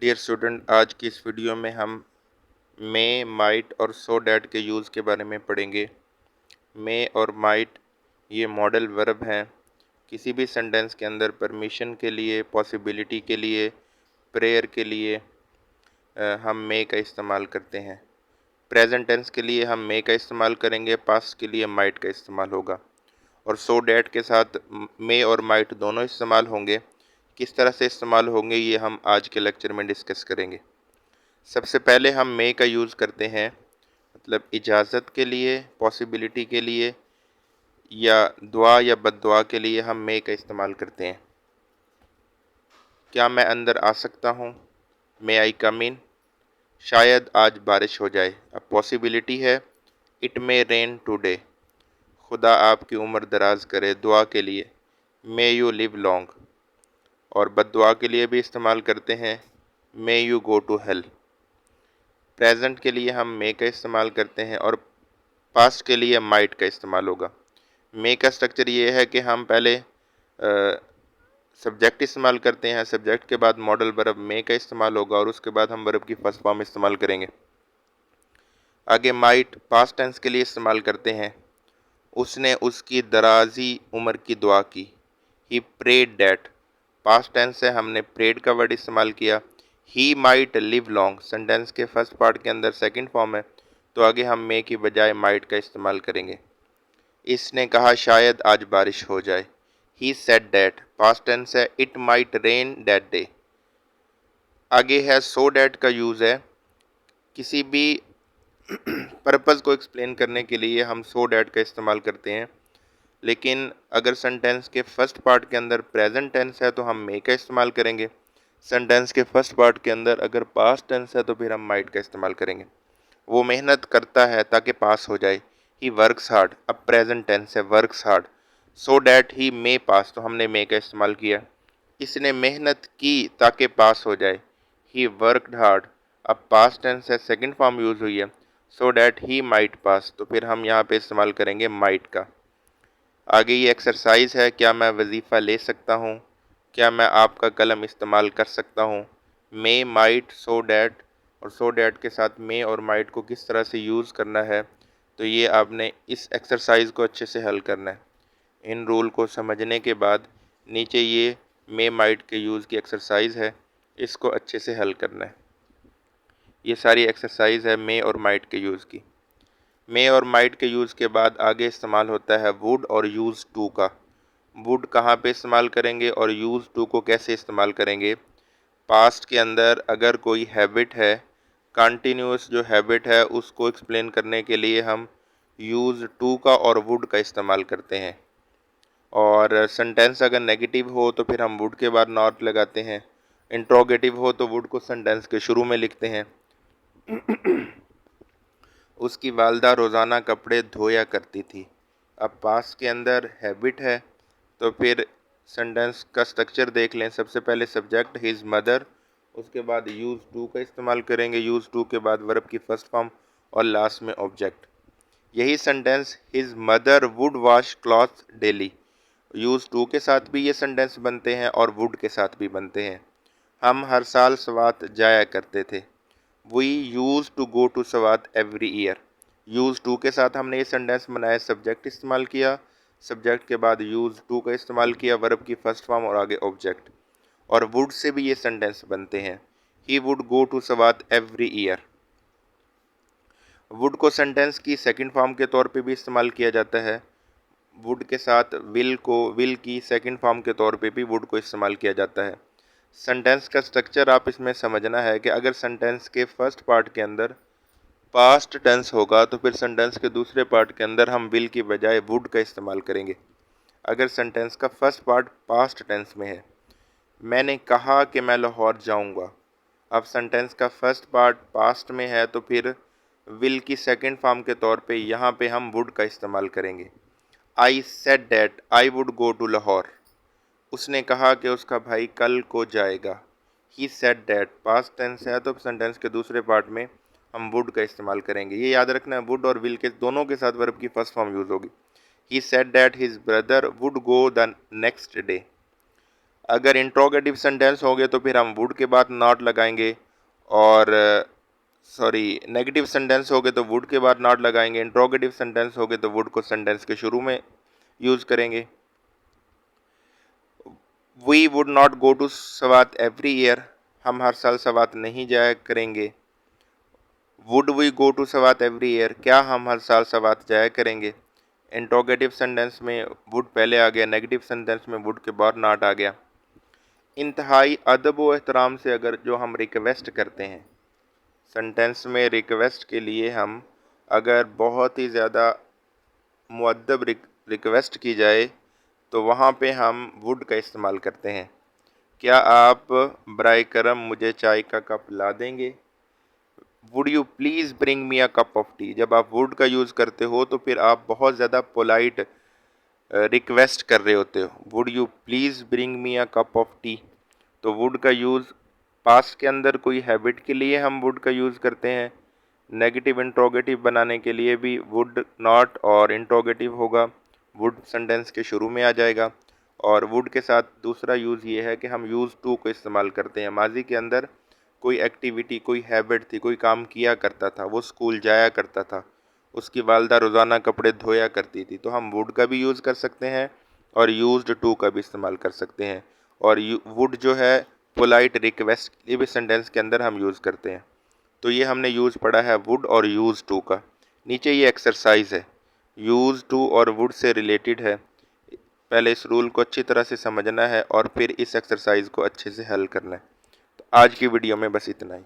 Dear student, आज की इस वीडियो में हम मे, माइट और सो डैट के यूज़ के बारे में पढ़ेंगे। मे और माइट ये मॉडल वर्ब हैं। किसी भी सेंटेंस के अंदर परमिशन के लिए, पॉसिबिलिटी के लिए, प्रेयर के लिए हम मे का इस्तेमाल करते हैं। प्रेजेंट टेंस के लिए हम मे का इस्तेमाल करेंगे, पास्ट के लिए माइट का इस्तेमाल होगा। और सो डैट के साथ मे और माइट दोनों इस्तेमाल होंगे। किस तरह से इस्तेमाल होंगे ये हम आज के लेक्चर में डिस्कस करेंगे। सबसे पहले हम मे का यूज़ करते हैं, मतलब इजाज़त के लिए, पॉसिबिलिटी के लिए या दुआ या बद्दुआ के लिए हम मे का इस्तेमाल करते हैं। क्या मैं अंदर आ सकता हूँ? मे आई कम इन? शायद आज बारिश हो जाए। अब पॉसिबिलिटी है, इट मे रेन टुडे। खुदा आपकी उम्र दराज करे, दुआ के लिए मे यू लिव लॉन्ग। और बद्दुआ के लिए भी इस्तेमाल करते हैं, may you go to hell. Present के लिए हम मे का इस्तेमाल करते हैं और पास्ट के लिए माइट का इस्तेमाल होगा। मे का स्ट्रक्चर ये है कि हम पहले सब्जेक्ट इस्तेमाल करते हैं, सब्जेक्ट के बाद मॉडल वर्ब मे का इस्तेमाल होगा और उसके बाद हम वर्ब की फर्स्ट फॉर्म इस्तेमाल करेंगे। आगे माइट पास्ट टेंस के लिए इस्तेमाल करते हैं। उसने उसकी दराजी उम्र की दुआ की। He prayed that, past tense है, हमने प्रेड का वर्ड इस्तेमाल किया। He might live long, sentence के फर्स्ट पार्ट के अंदर सेकंड फॉर्म है, तो आगे हम मे की बजाय माइट का इस्तेमाल करेंगे। इसने कहा शायद आज बारिश हो जाए। He said that, past tense है, it might rain that day. आगे है सो डैट का यूज़ है। किसी भी पर्पज़ को एक्सप्लेन करने के लिए हम सो डैट का इस्तेमाल करते हैं, लेकिन अगर सेंटेंस के फर्स्ट पार्ट के अंदर प्रेजेंट टेंस है तो हम मे का इस्तेमाल करेंगे। सेंटेंस के फर्स्ट पार्ट के अंदर अगर पास्ट टेंस है तो फिर हम माइट का इस्तेमाल करेंगे। वो मेहनत करता है ताकि पास हो जाए। ही वर्क्स हार्ड, अब प्रेजेंट टेंस है, works hard, so that he may pass, तो हमने मे का इस्तेमाल किया। इसने मेहनत की ताकि पास हो जाए। ही वर्कड हार्ड, अब पास्ट टेंस है, सेकंड फॉर्म यूज़ हुई है, सो डैट ही माइट पास, तो फिर हम यहाँ पे इस्तेमाल करेंगे माइट का। आगे ये एक्सरसाइज है, क्या मैं वजीफ़ा ले सकता हूँ? क्या मैं आपका कलम इस्तेमाल कर सकता हूँ? मे, माइट, सो डैट, और सो डैट के साथ मे और माइट को किस तरह से यूज़ करना है, तो ये आपने इस एक्सरसाइज को अच्छे से हल करना है। इन रूल को समझने के बाद नीचे ये मे माइट के यूज़ की एक्सरसाइज है, इसको अच्छे से हल करना है। ये सारी एक्सरसाइज है मे और माइट के यूज़ की। मे और माइट के यूज़ के बाद आगे इस्तेमाल होता है वुड और यूज़ टू का। वुड कहाँ पे इस्तेमाल करेंगे और यूज़ टू को कैसे इस्तेमाल करेंगे? पास्ट के अंदर अगर कोई हैबिट है, कंटिन्यूस जो हैबिट है, उसको एक्सप्लेन करने के लिए हम यूज़ टू का और वुड का इस्तेमाल करते हैं। और सेंटेंस अगर नेगेटिव हो तो फिर हम वुड के बाद नॉट लगाते हैं। इंट्रोगेटिव हो तो वुड को सेंटेंस के शुरू में लिखते हैं। उसकी वालदा रोज़ाना कपड़े धोया करती थी। अब पास्ट के अंदर हैबिट है, तो फिर सेंटेंस का स्ट्रक्चर देख लें। सबसे पहले सब्जेक्ट हिज मदर, उसके बाद यूज़ टू का इस्तेमाल करेंगे, यूज़ टू के बाद वर्ब की फर्स्ट फॉर्म और लास्ट में ऑब्जेक्ट। यही sentence his mother would wash cloth daily, use to के साथ भी ये सेंटेंस बनते हैं और वुड के साथ भी बनते हैं। हम हर साल स्वात जाया करते थे। We use to go to Swat every year. Use to के साथ हमने ये सेंटेंस बनाया, सब्जेक्ट इस्तेमाल किया, सब्जेक्ट के बाद यूज़ टू का इस्तेमाल किया, वर्ब की फर्स्ट फॉर्म और आगे ऑब्जेक्ट। और वुड से भी ये सेंटेंस बनते हैं, he would go to Swat every year. Would को सेंटेंस की सेकंड फॉर्म के तौर पे भी इस्तेमाल किया जाता है। वुड के साथ विल की सेकंड फॉर्म के तौर पे भी वुड को इस्तेमाल किया जाता है। सेंटेंस का स्ट्रक्चर आप इसमें समझना है कि अगर सेंटेंस के फर्स्ट पार्ट के अंदर पास्ट टेंस होगा तो फिर सेंटेंस के दूसरे पार्ट के अंदर हम विल की बजाय वुड का इस्तेमाल करेंगे। अगर सेंटेंस का फर्स्ट पार्ट पास्ट टेंस में है, मैंने कहा कि मैं लाहौर जाऊंगा। अब सेंटेंस का फर्स्ट पार्ट पास्ट में है तो फिर विल की सेकंड फॉर्म के तौर पे यहाँ पे हम वुड का इस्तेमाल करेंगे। I said that I would go to Lahore. उसने कहा कि उसका भाई कल को जाएगा। He said that, past tense है तो सेंटेंस के दूसरे पार्ट में हम वुड का इस्तेमाल करेंगे। ये याद रखना है, वुड और विल के दोनों के साथ वर्ब की फर्स्ट फॉर्म यूज़ होगी। ही said that his brother would go the next day. अगर इंट्रोगेटिव सेंटेंस होंगे तो फिर हम वुड के बाद नॉट लगाएंगे, और नेगेटिव सेंटेंस हो गए तो वुड के बाद नॉट लगाएंगे, इंट्रोगेटिव सेंटेंस हो गए तो वुड को सेंटेंस के शुरू में यूज़ करेंगे। We would not go to Swat every year, हम हर साल सवात नहीं जाया करेंगे। Would we go to Swat every year, क्या हम हर साल सवात जाया करेंगे। इंट्रोगेटिव सेंटेंस में वुड पहले आ गया, नेगेटिव सेंटेंस में वुड के बाद नॉट आ गया। इंतहाई अदब व एहतराम से अगर जो हम रिक्वेस्ट करते हैं, सेंटेंस में रिक्वेस्ट के लिए हम अगर बहुत ही ज़्यादा मुअद्दब रिक्वेस्ट की जाए तो वहाँ पे हम वुड का इस्तेमाल करते हैं। क्या आप बराए करम मुझे चाय का कप ला देंगे। Would you please bring me a cup of T. जब आप वुड का यूज़ करते हो तो फिर आप बहुत ज़्यादा पोलाइट रिक्वेस्ट कर रहे होते हो। Would you please bring me a cup of T. तो वुड का यूज़ पास्ट के अंदर कोई हैबिट के लिए हम वुड का यूज़ करते हैं। नेगेटिव इंट्रोगेटिव बनाने के लिए भी वुड नॉट और इंट्रोगेटिव होगा, वुड सेंटेंस के शुरू में आ जाएगा। और वुड के साथ दूसरा यूज़ ये है कि हम यूज़ टू को इस्तेमाल करते हैं। माजी के अंदर कोई एक्टिविटी, कोई हैबिट थी, कोई काम किया करता था, वो स्कूल जाया करता था, उसकी वालदा रोज़ाना कपड़े धोया करती थी, तो हम वुड का भी यूज़ कर सकते हैं और यूज्ड टू का भी इस्तेमाल कर सकते हैं। और वुड जो है पोलाइट रिक्वेस्ट के लिए भी सेंटेंस के अंदर हम यूज़ करते हैं। तो ये हमने यूज़ पढ़ा है वुड और यूज़ टू का। नीचे ये एक्सरसाइज है, यूज़ टू और वुड से रिलेटेड है। पहले इस रूल को अच्छी तरह से समझना है और फिर इस एक्सरसाइज को अच्छे से हल करना है। तो आज की वीडियो में बस इतना ही।